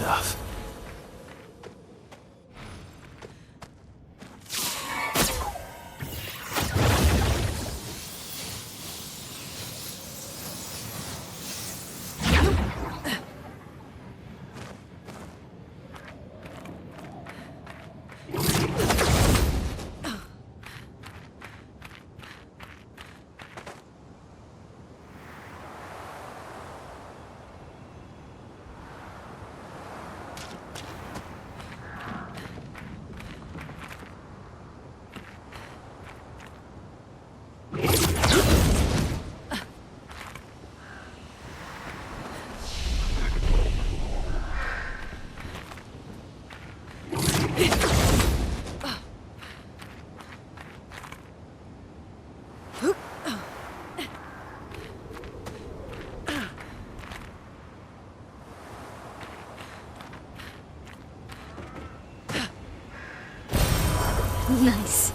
stuff. Nice.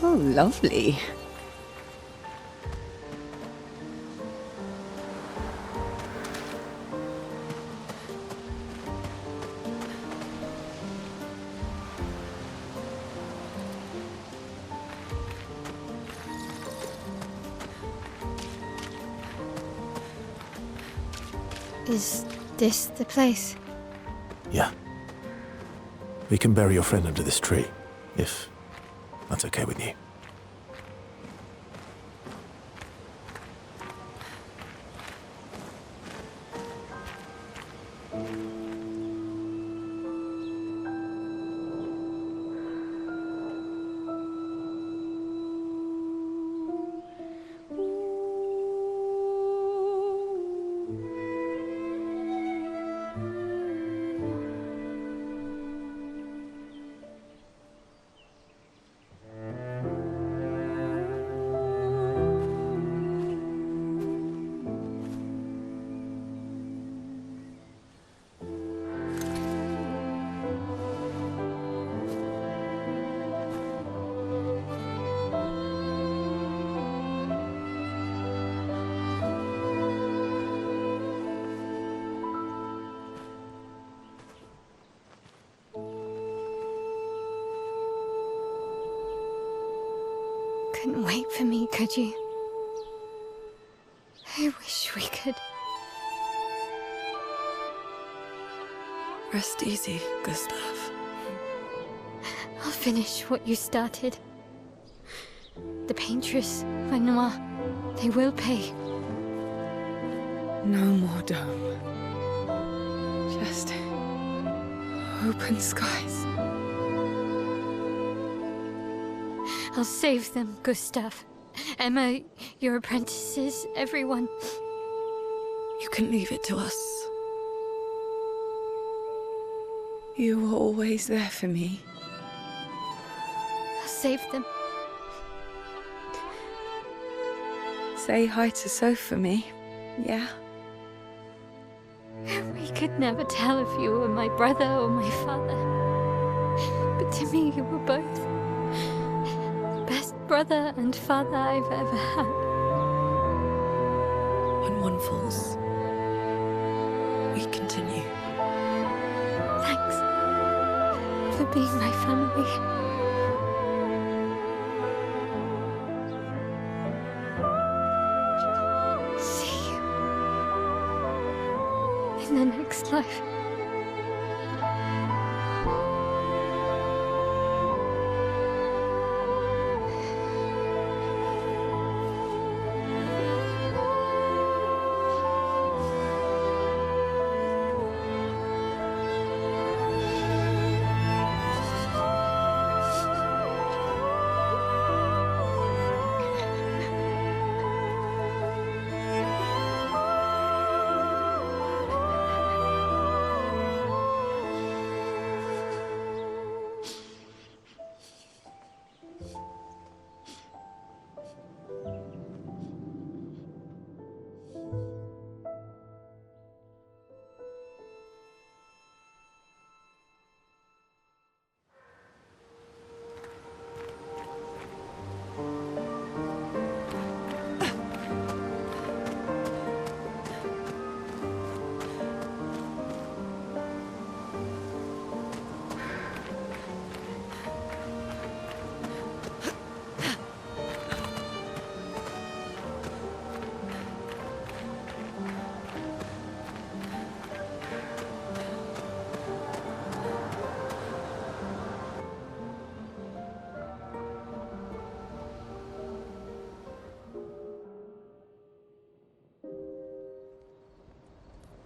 Oh, lovely. Is this the place? Yeah. We can bury your friend under this tree, if that's okay with you. Couldn't wait for me, could you? I wish we could. Rest easy, Gustav. I'll finish what you started. The paintress, Renoir, they will pay. No more dome. Just open skies. I'll save them, Gustav. Emma, your apprentices, everyone. You can leave it to us. You were always there for me. I'll save them. Say hi to Soph for me, yeah? We could never tell if you were my brother or my father. But to me, you were both. Best brother and father I've ever had. When one falls, we continue. Thanks for being my family. See you in the next life.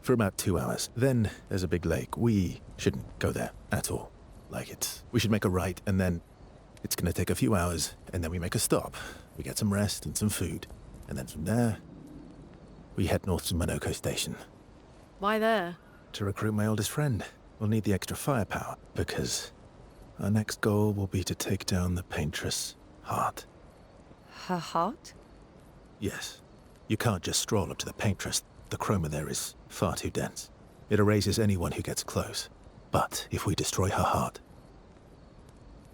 for about 2 hours. Then there's a big lake. We shouldn't go there at all. We should make a right, and then it's gonna take a few hours, and then we make a stop. We get some rest and some food, and then from there, we head north to Monoko Station. Why there? To recruit my oldest friend. We'll need the extra firepower, because our next goal will be to take down the Paintress' heart. Her heart? Yes. You can't just stroll up to the Paintress. The chroma there is far too dense. It erases anyone who gets close. But if we destroy her heart,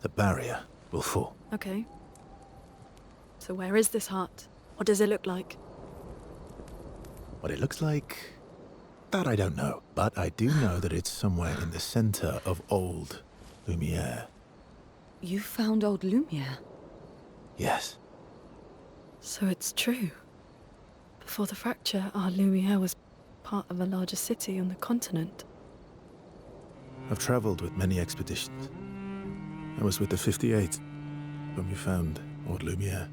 the barrier will fall. Okay. So where is this heart? What does it look like? What it looks like, that I don't know. But I do know that it's somewhere in the center of old Lumiere. You found old Lumiere? Yes. So it's true. Before the fracture, our Lumiere was part of a larger city on the continent. I've traveled with many expeditions. I was with the 58th when we found old Lumiere.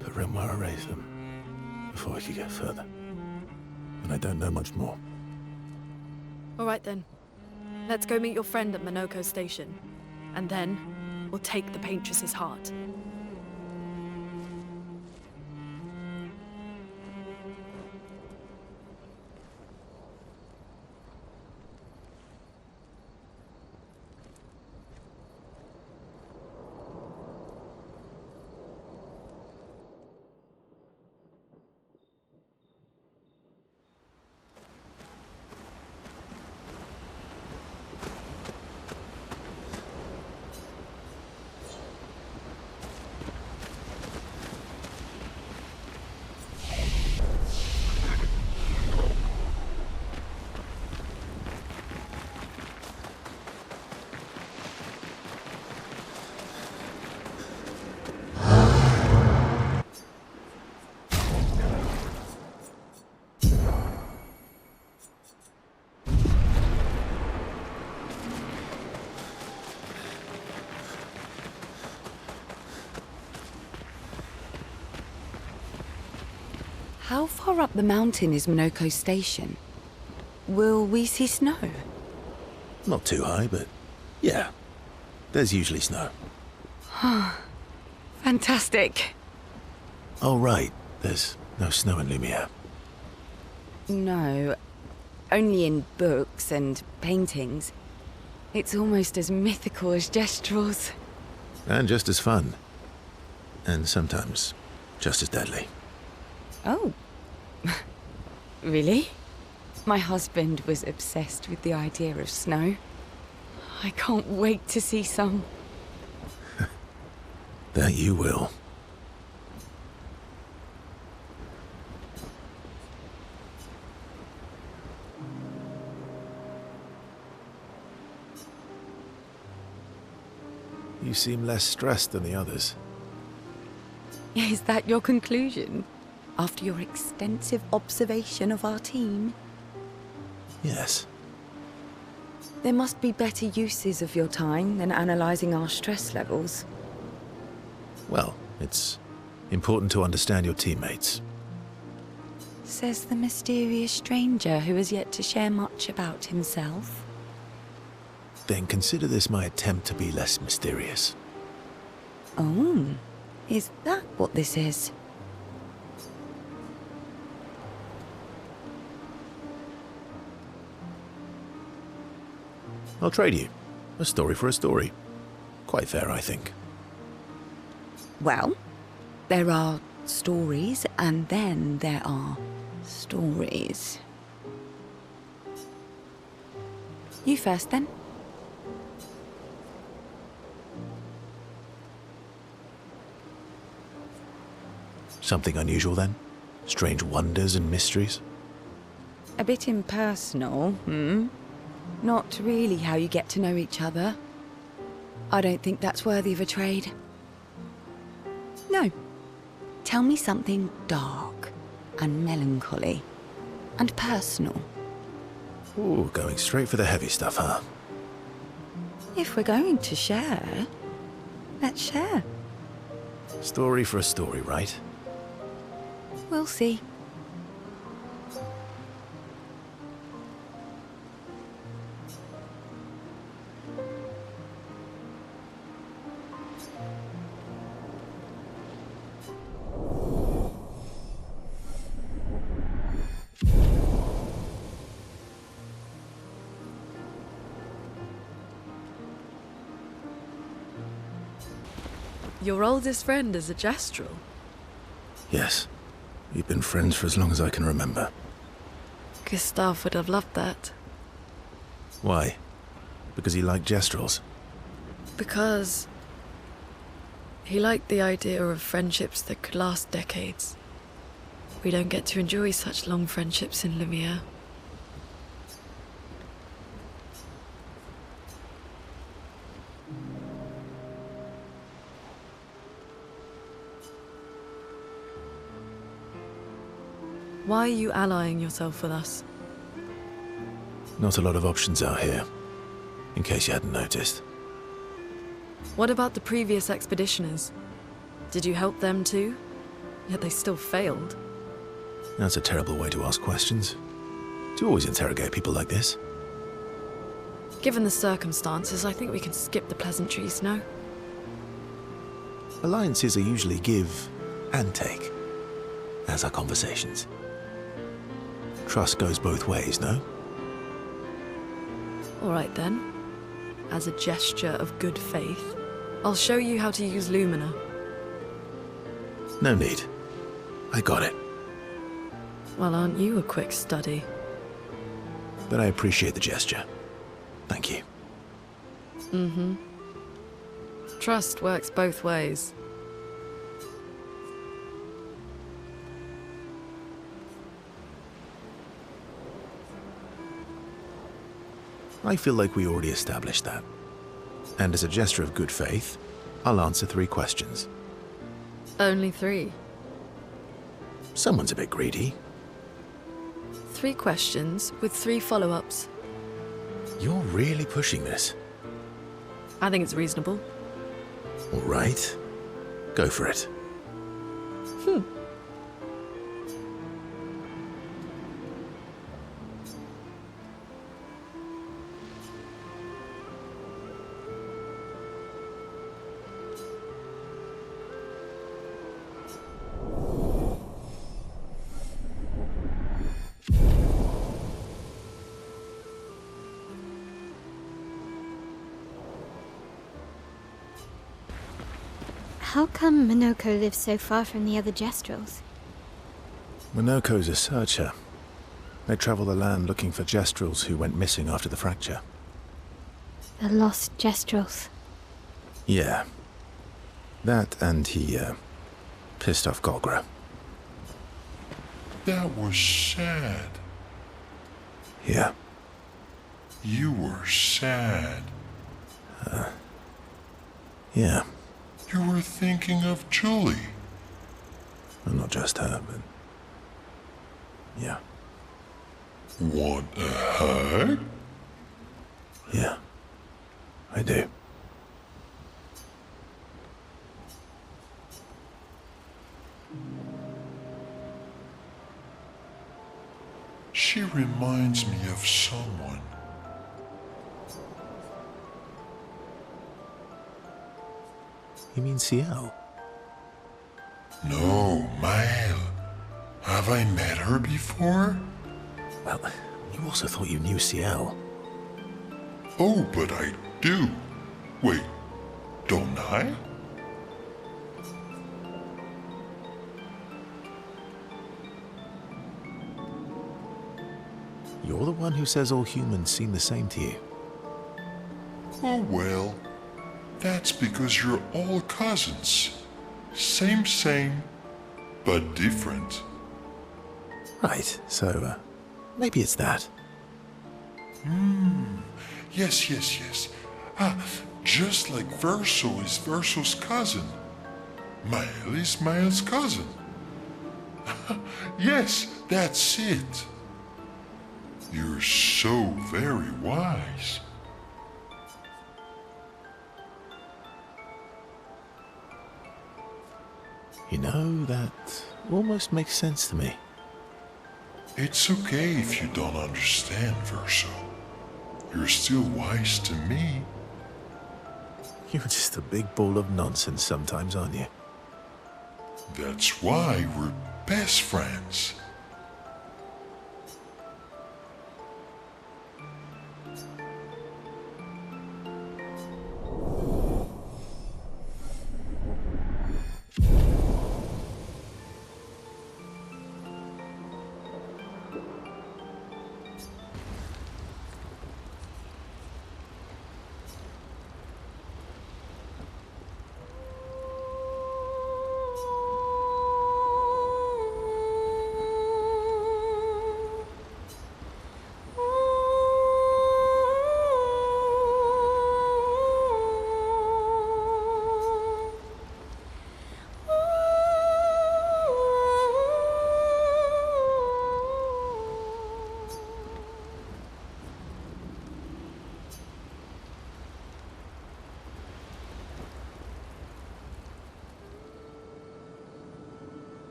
But Renoir erased them before we could get further. And I don't know much more. All right then. Let's go meet your friend at Monoko Station. And then, we'll take the Paintress's heart. How far up the mountain is Monoko Station? Will we see snow? Not too high, but yeah. There's usually snow. Fantastic. Oh, right. There's no snow in Lumiere. No, only in books and paintings. It's almost as mythical as Gestrels. And just as fun. And sometimes just as deadly. Oh. Really? My husband was obsessed with the idea of snow. I can't wait to see some. That you will. You seem less stressed than the others. Is that your conclusion? After your extensive observation of our team? Yes. There must be better uses of your time than analysing our stress levels. Well, it's important to understand your teammates. Says the mysterious stranger who has yet to share much about himself. Then consider this my attempt to be less mysterious. Oh, is that what this is? I'll trade you. A story for a story. Quite fair, I think. Well, there are stories, and then there are stories. You first, then. Something unusual, then? Strange wonders and mysteries? A bit impersonal, Not really how you get to know each other. I don't think that's worthy of a trade. No. Tell me something dark and melancholy and personal. Ooh, going straight for the heavy stuff, huh? If we're going to share, let's share. Story for a story, right? We'll see. Your oldest friend is a Gestrel. Yes. We've been friends for as long as I can remember. Gustav would have loved that. Why? Because he liked Gestrels? Because he liked the idea of friendships that could last decades. We don't get to enjoy such long friendships in Lumiere. Why are you allying yourself with us? Not a lot of options out here, in case you hadn't noticed. What about the previous expeditioners? Did you help them too? Yet they still failed. That's a terrible way to ask questions. Do you always interrogate people like this? Given the circumstances, I think we can skip the pleasantries, no? Alliances are usually give and take, as are conversations. Trust goes both ways, no? All right then. As a gesture of good faith, I'll show you how to use Lumina. No need. I got it. Well, aren't you a quick study? But I appreciate the gesture. Thank you. Mm-hmm. Trust works both ways. I feel like we already established that. And as a gesture of good faith, I'll answer 3 questions. Only 3. Someone's a bit greedy. 3 questions with 3 follow-ups. You're really pushing this. I think it's reasonable. All right. Go for it. How come Minoko lives so far from the other Gestrels? Minoko's a searcher. They travel the land looking for Gestrels who went missing after the fracture. The lost Gestrels. Yeah. That and he, pissed off Golgra. That was sad. Yeah. You were sad. Yeah. You were thinking of Julie. Well, not just her, but... yeah. Want a hug? Yeah. I do. She reminds me of someone. You mean Ciel? No, Mael. Have I met her before? Well, you also thought you knew Ciel. Oh, but I do. Wait, don't I? You're the one who says all humans seem the same to you. Oh, well. That's because you're all cousins. Same, but different. Right, so, maybe it's that. Yes. Just like Verso is Verso's cousin. Mael is Mael's cousin. Yes, that's it. You're so very wise. You know, that almost makes sense to me. It's okay if you don't understand, Verso. You're still wise to me. You're just a big ball of nonsense sometimes, aren't you? That's why we're best friends.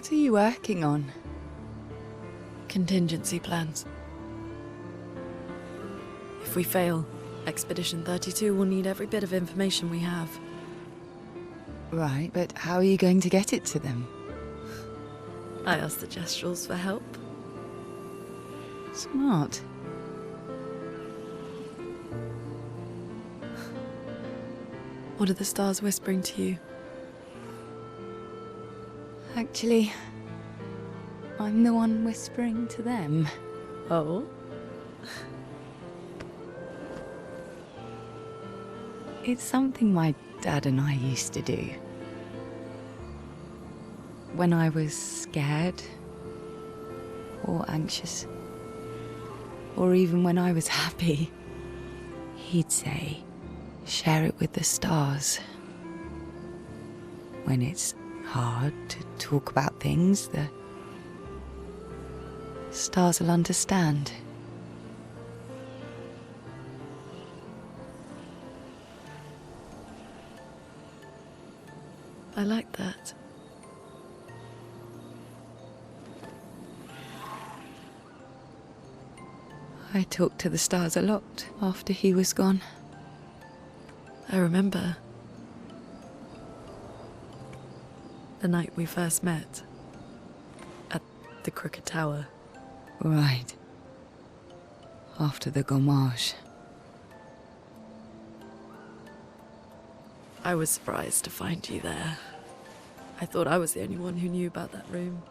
What are you working on? Contingency plans. If we fail, Expedition 32 will need every bit of information we have. Right, but how are you going to get it to them? I asked the Gestrals for help. Smart. What are the stars whispering to you? Actually, I'm the one whispering to them. Oh? It's something my dad and I used to do. When I was scared, or anxious, or even when I was happy, he'd say, share it with the stars. When it's hard to talk about things, the stars will understand. I like that. I talked to the stars a lot after he was gone. I remember the night we first met at the Crooked Tower. Right. After the gommage. I was surprised to find you there. I thought I was the only one who knew about that room.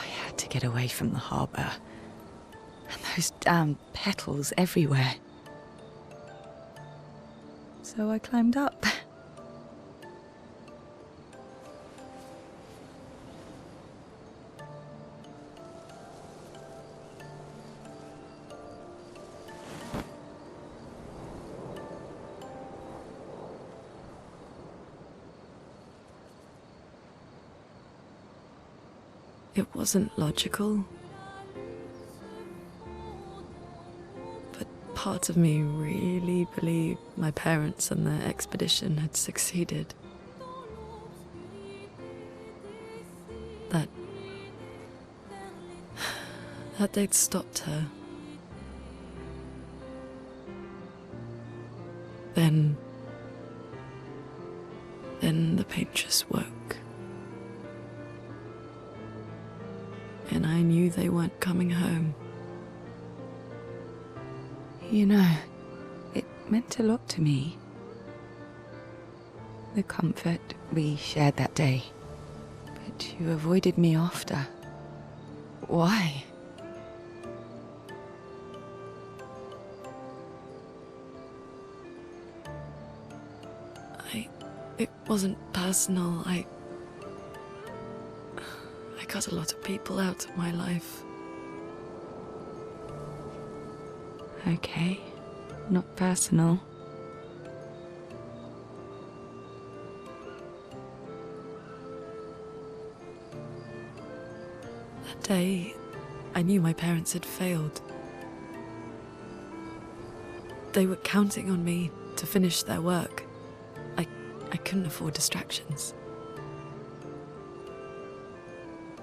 I had to get away from the harbour. And those damn petals everywhere. So I climbed up. It wasn't logical. But part of me really believed my parents and their expedition had succeeded. That they'd stopped her. Then the pain just woke. And I knew they weren't coming home. You know, it meant a lot to me. The comfort we shared that day. But you avoided me after. Why? It wasn't personal. I cut a lot of people out of my life. Okay, not personal. That day, I knew my parents had failed. They were counting on me to finish their work. I couldn't afford distractions.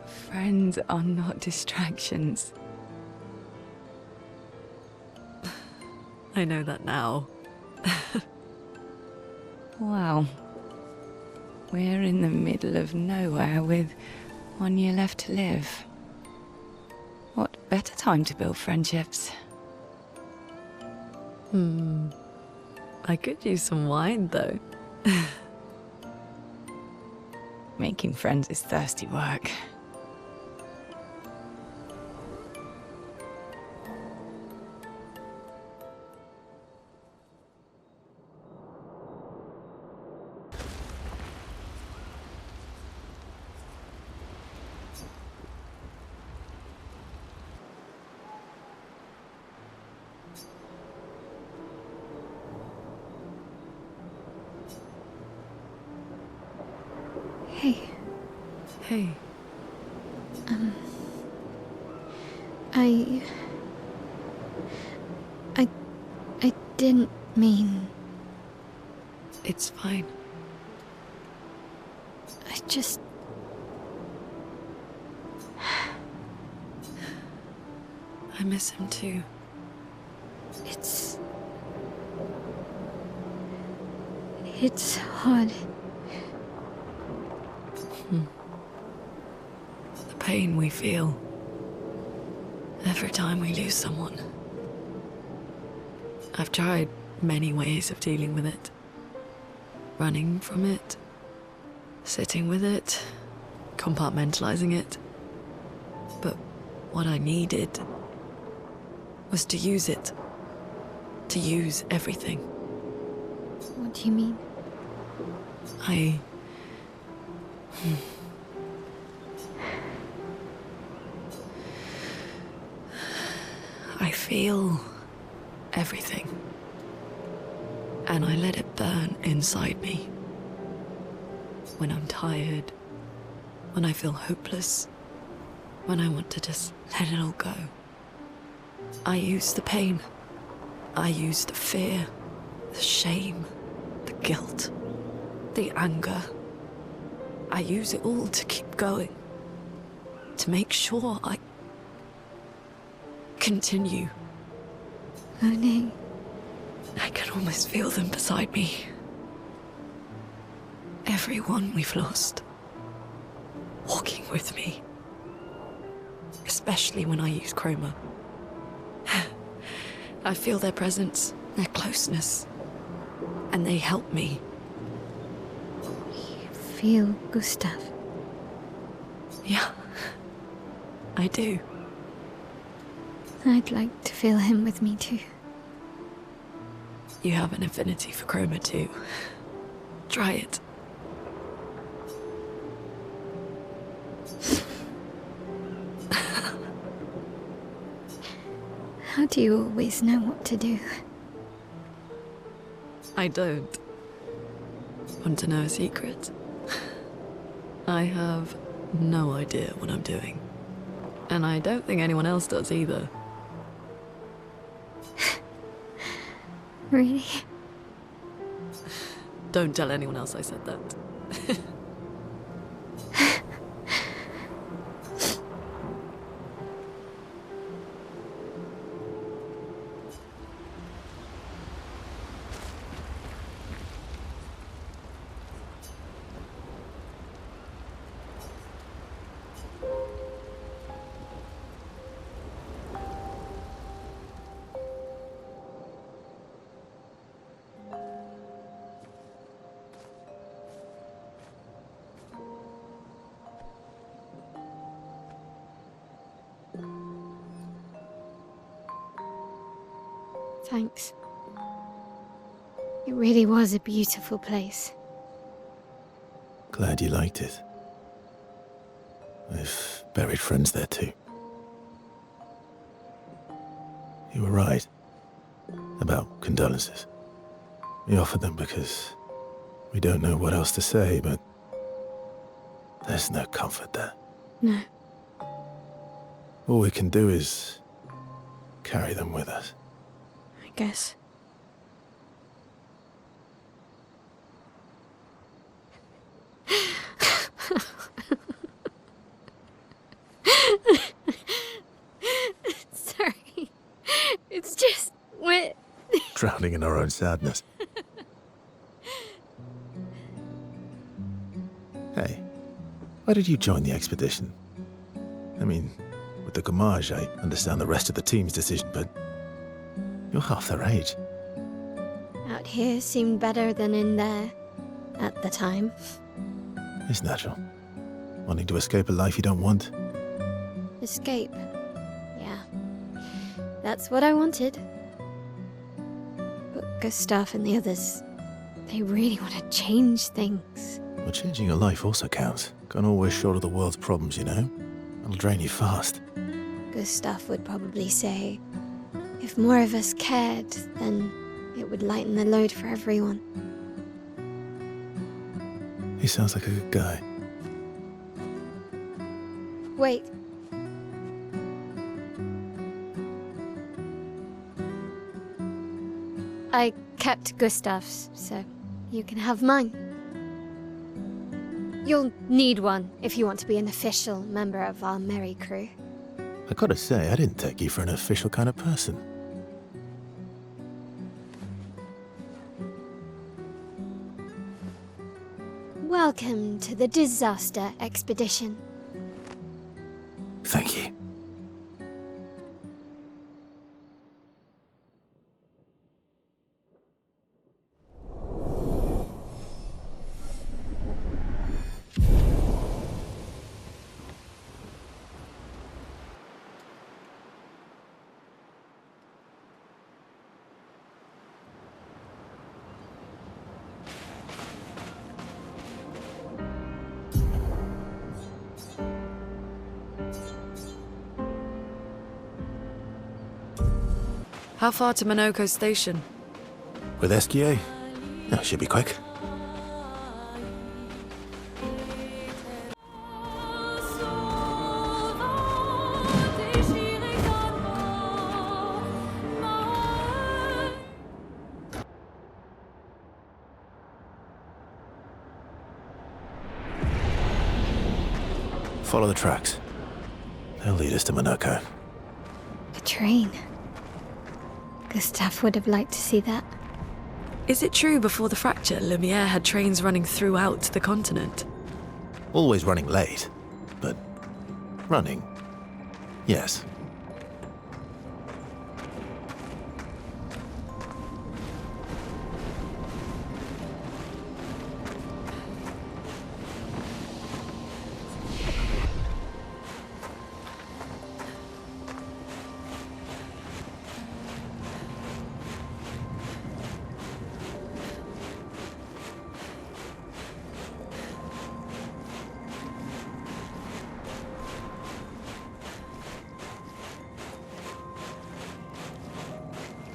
Friends are not distractions. I know that now. Wow. We're in the middle of nowhere with 1 year left to live. What better time to build friendships? I could use some wine, though. Making friends is thirsty work. Hey, Hey, I didn't mean. it's fine. I just I miss him too. It's hard. The pain we feel every time we lose someone. I've tried many ways of dealing with it. Running from it, sitting with it, compartmentalizing it. But what I needed was to use it. To use everything. What do you mean? I feel everything. And I let it burn inside me. When I'm tired, when I feel hopeless, when I want to just let it all go. I use the pain. I use the fear, the shame, the guilt, the anger. I use it all to keep going. To make sure I continue. Oh no. I can almost feel them beside me. Everyone we've lost. Walking with me. Especially when I use chroma. I feel their presence, their closeness. And they help me. You feel Gustav? Yeah, I do. I'd like to feel him with me too. You have an affinity for chroma too. Try it. How do you always know what to do? I don't. Want to know a secret? I have no idea what I'm doing. And I don't think anyone else does either. Really? Don't tell anyone else I said that. Thanks. It really was a beautiful place. Glad you liked it. I've buried friends there too. You were right about condolences. We offered them because we don't know what else to say, but there's no comfort there. No. All we can do is carry them with us. I guess. Sorry. It's just we're Drowning in our own sadness. Hey, why did you join the expedition? I mean, with the Gamage, I understand the rest of the team's decision, but you're half their age. out here seemed better than in there at the time. It's natural. Wanting to escape a life you don't want. Escape. Yeah. That's what I wanted. But Gustav and the others, they really want to change things. Well, changing your life also counts. Can't always shoulder the world's problems, you know? It'll drain you fast. Gustav would probably say, if more of us cared, then it would lighten the load for everyone. He sounds like a good guy. Wait. I kept Gustav's, so you can have mine. You'll need one if you want to be an official member of our merry crew. I gotta say, I didn't take you for an official kind of person. Welcome to the disaster expedition. Thank you. How far to Minoko Station? With SQA? Yeah, should be quick. Follow the tracks. They'll lead us to Minoko. A train. Gustav would have liked to see that. Is it true before the fracture, Lumiere had trains running throughout the continent? Always running late, but running, yes.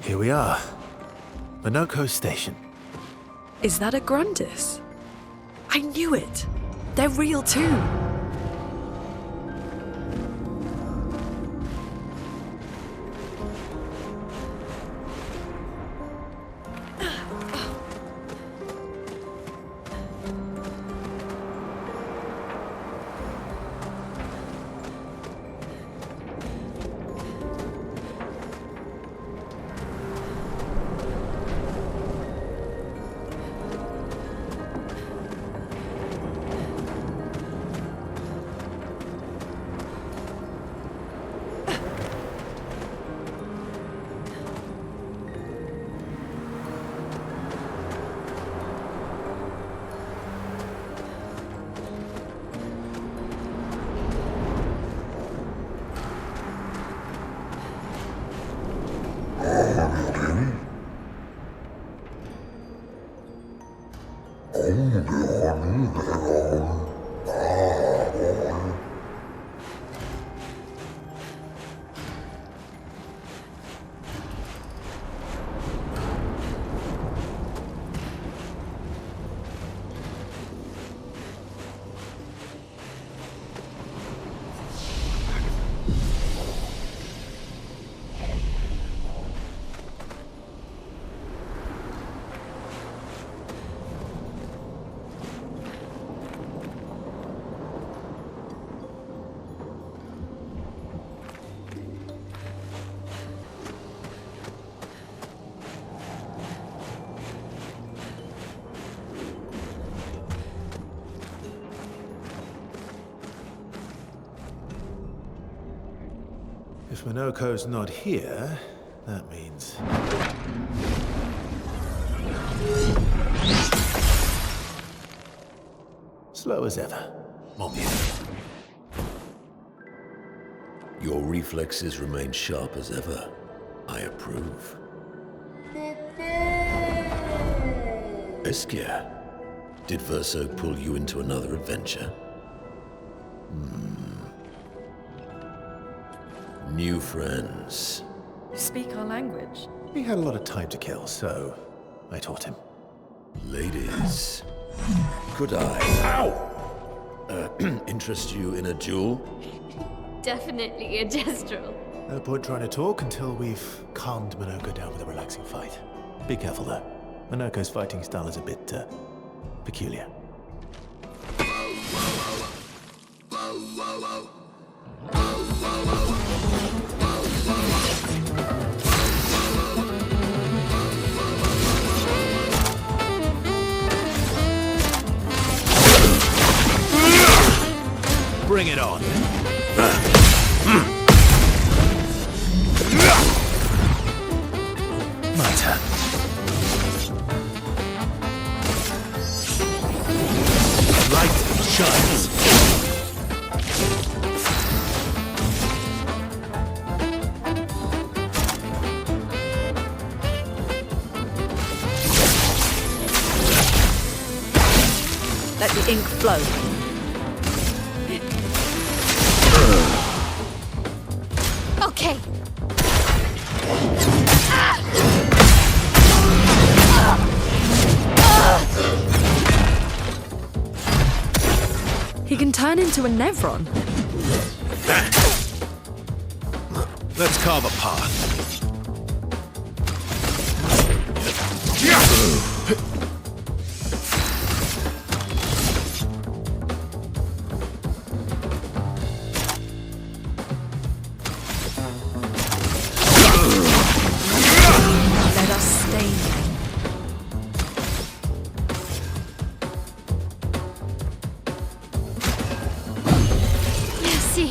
Here we are. Minoko Station. Is that a Grundis? I knew it! They're real too! If Minoko's not here, that means... slow as ever. More music. Your reflexes remain sharp as ever. I approve. Eskia, did Verso pull you into another adventure? New friends. You speak our language? He had a lot of time to kill, so I taught him. Ladies, could I, interest you in a duel? Definitely a gestural. No point trying to talk until we've calmed Minoko down with a relaxing fight. Be careful, though. Minoko's fighting style is a bit, peculiar. Bring it on. My turn. Light shines. Let the ink flow. Okay. He can turn into a Nevron. Let's carve a path. Let us stain them. Merci.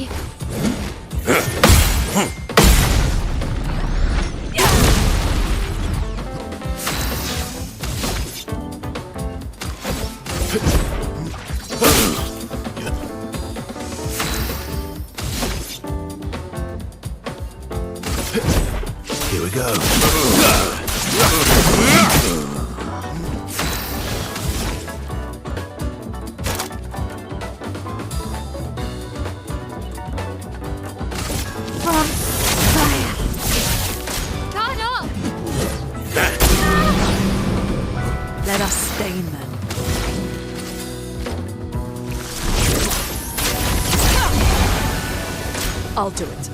Here we go. From fire. God up! Let us stain them. I'll do it.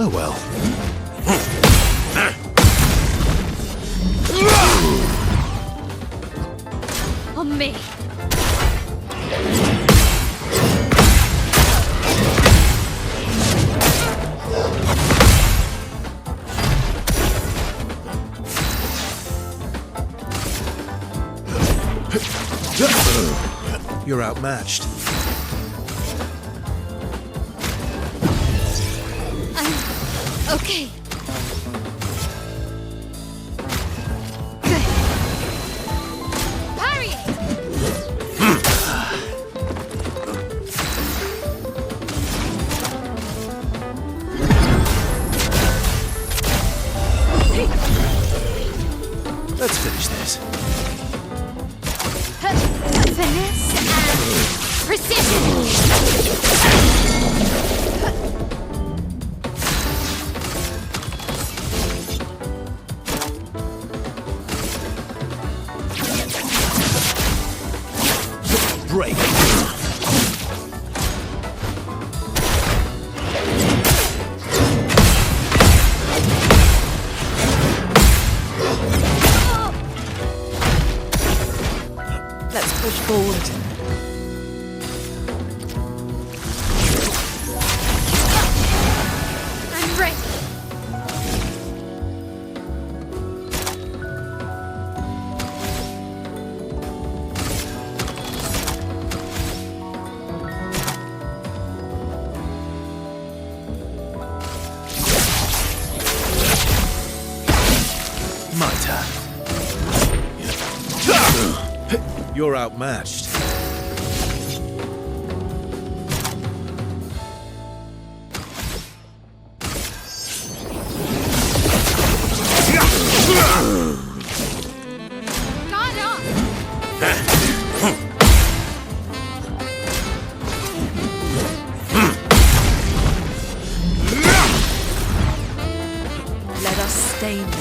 Oh well. On me. You're outmatched. Okay. Good. Parry it! Let's finish this. Finesse and precision! Break. Let's push forward. I'm ready. My turn. You're outmatched. God up! Let us stain them.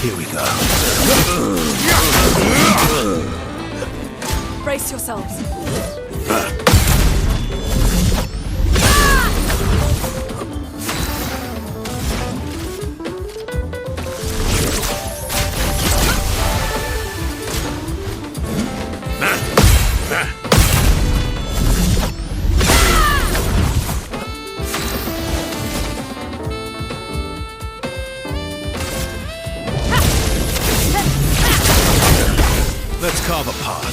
Here we go. Brace yourselves. Let's carve a path.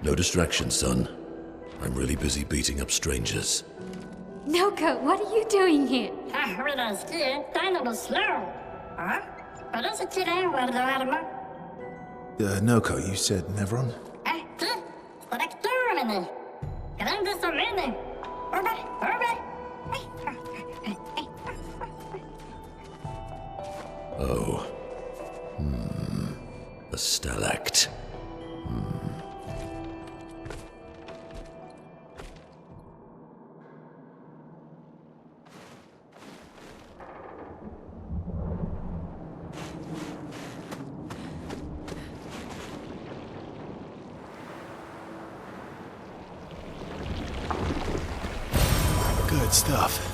No distraction, son. I'm really busy beating up strangers. Noko, what are you doing here? Noko, you said Nevron? Oh. A stalact. Good stuff.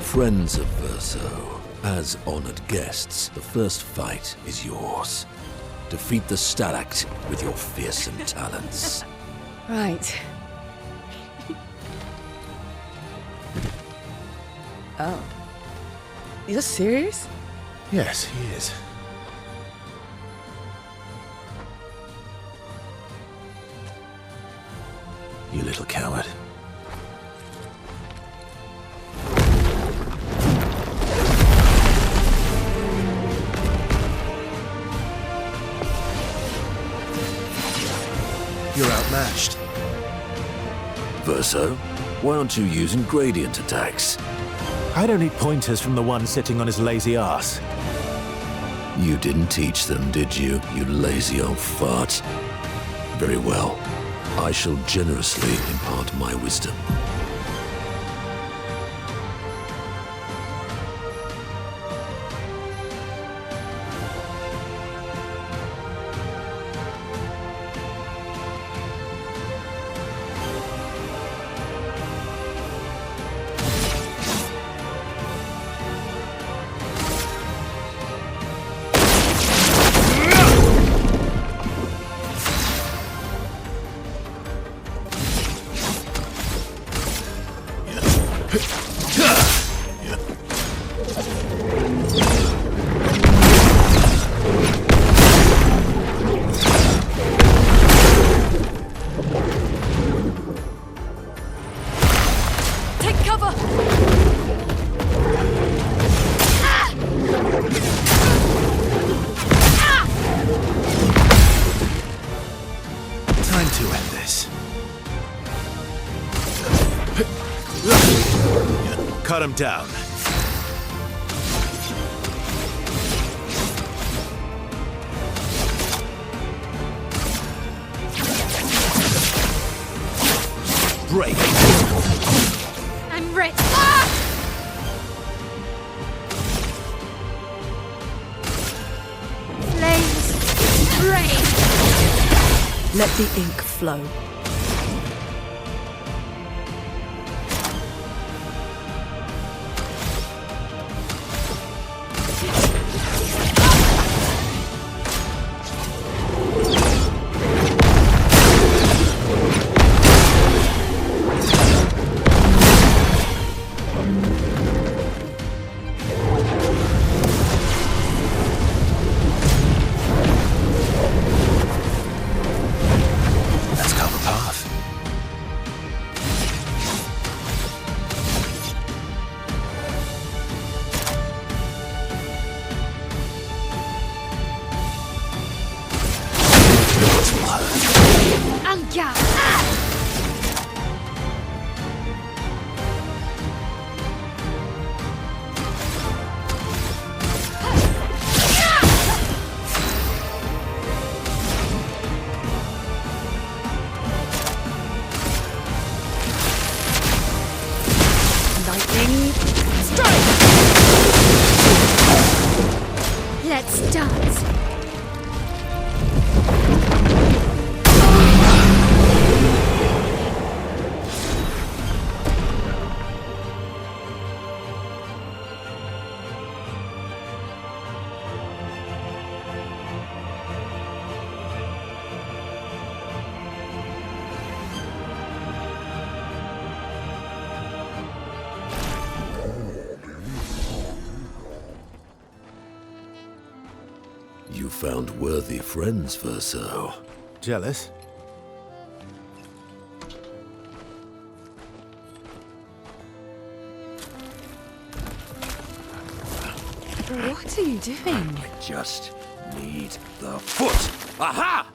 Friends of Verso, as honored guests, the first fight is yours. Defeat the stalact with your fearsome talents. Right. Oh. You're serious? Yes, he is. You little coward. You're outmatched. Verso, why aren't you using gradient attacks? I don't need pointers from the one sitting on his lazy ass. You didn't teach them, did you, you lazy old fart? Very well. I shall generously impart my wisdom. Time to end this. Cut him down. Break. I'm rich. Flames. Rain. Let the ink flow. Let's dance. You found worthy friends, Verso. Jealous? What are you doing? I just need the foot. Aha!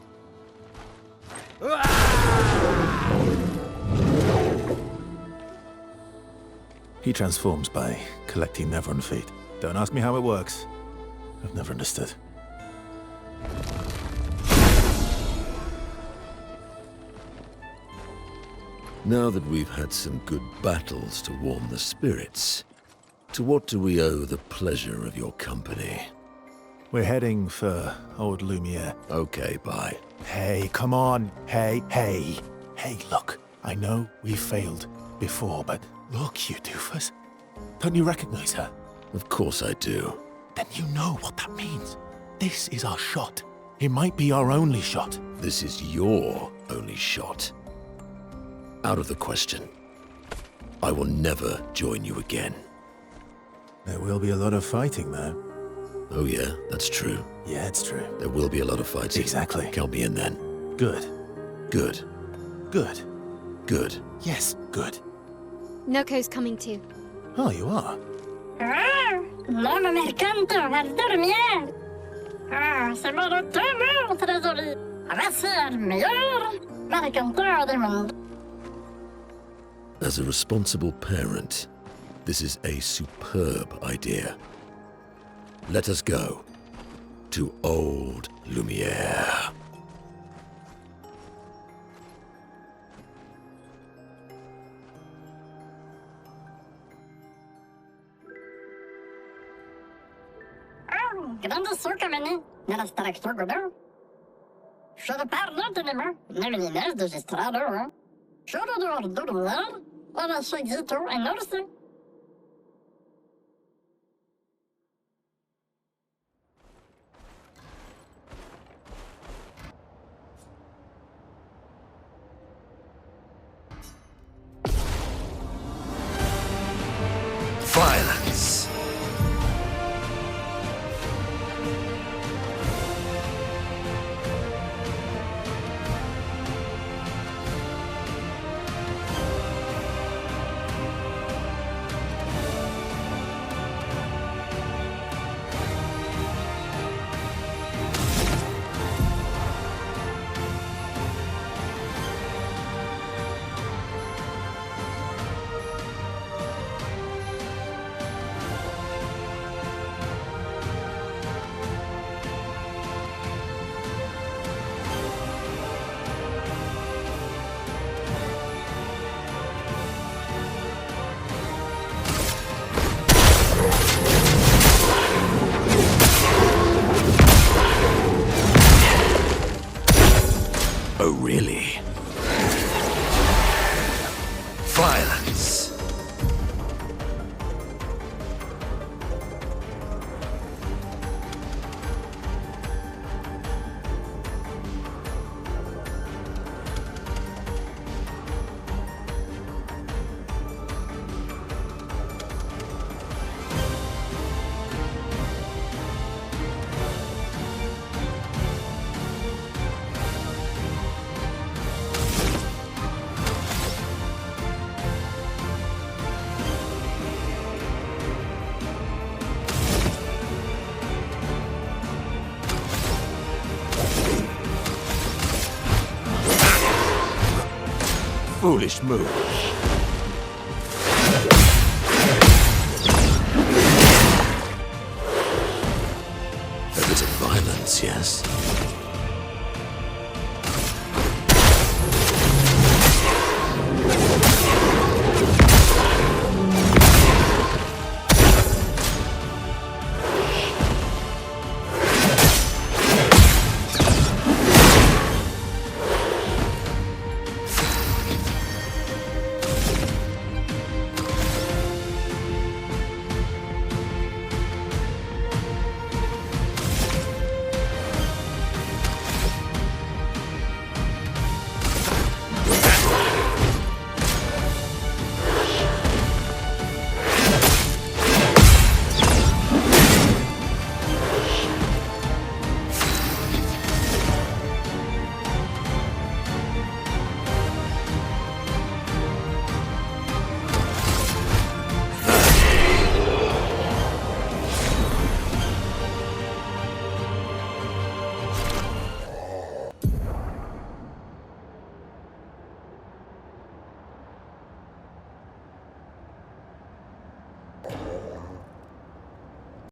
He transforms by collecting Nevron feet. Don't ask me how it works. I've never understood. Now that we've had some good battles to warm the spirits, to what do we owe the pleasure of your company? We're heading for old Lumiere. Okay, bye. Hey, come on. Hey. Hey, look. I know we failed before, but look, you doofus. Don't you recognize her? Of course I do. Then you know what that means. This is our shot. It might be our only shot. This is your only shot. Out of the question. I will never join you again. There will be a lot of fighting, though. Oh yeah, that's true. Yeah, it's true. There will be a lot of fighting. Exactly. Count me in then. Good. Good. Good. Good. Yes, good. Noko's coming too. Oh, you are? L'homme mercante al dormir. C'est mon retour, trésorier. Voici le meilleur mercanteur du monde. As a responsible parent, this is a superb idea. Let us go to old Lumiere. Grande succa meni, nella straktor godó. Should parla de nema, nemininas de gestrado, should do dormir, ora seguito en orse. Violence! Oh, really? Violence! Foolish move. A bit of violence, yes?